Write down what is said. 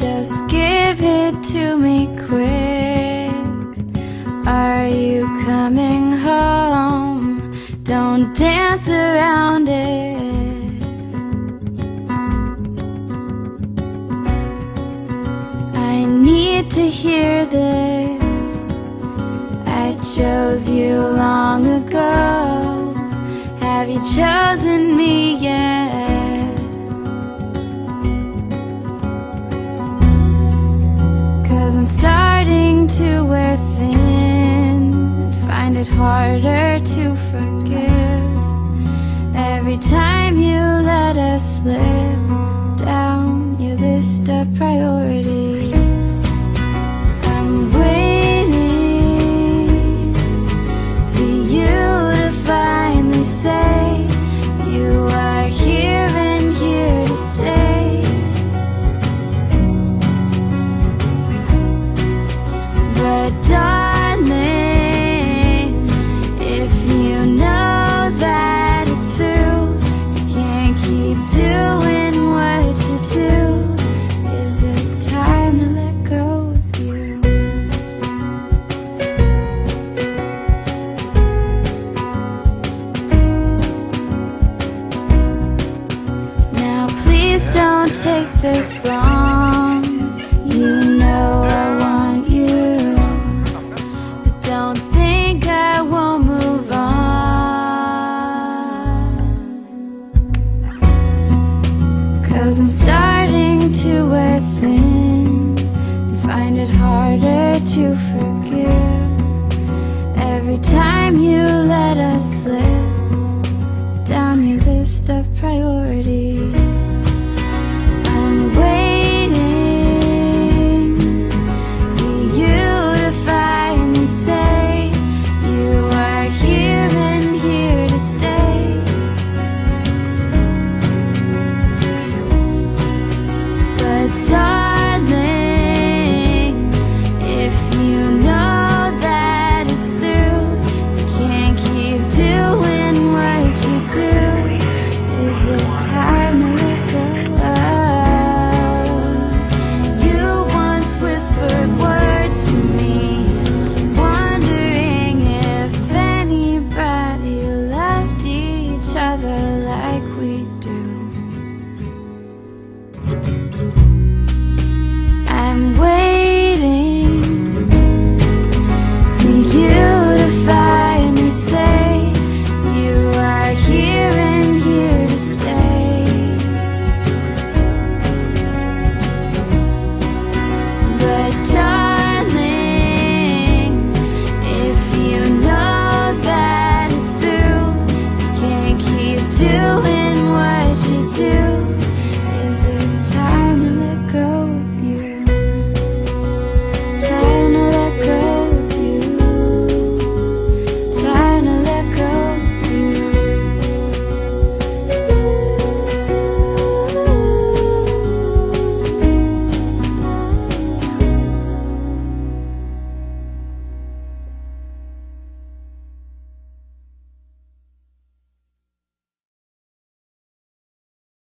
Just give it to me quick. Are you coming home? Don't dance around it. I need to hear this. I chose you long ago. Have you chosen me yet? 'Cause I'm starting to wear thin, find it harder to forgive. Every time you let us slip down your list of priorities, I'm waiting for you to finally say you are here and here to stay. But darling, if you know that it's through, you can't keep doing what you do. Is it time to let go of you? Now please don't take this wrong. You know I want you, but don't think I won't move on. 'Cause I'm starting to wear thin, find it harder to forgive. Every time you let us slip down your list of priorities.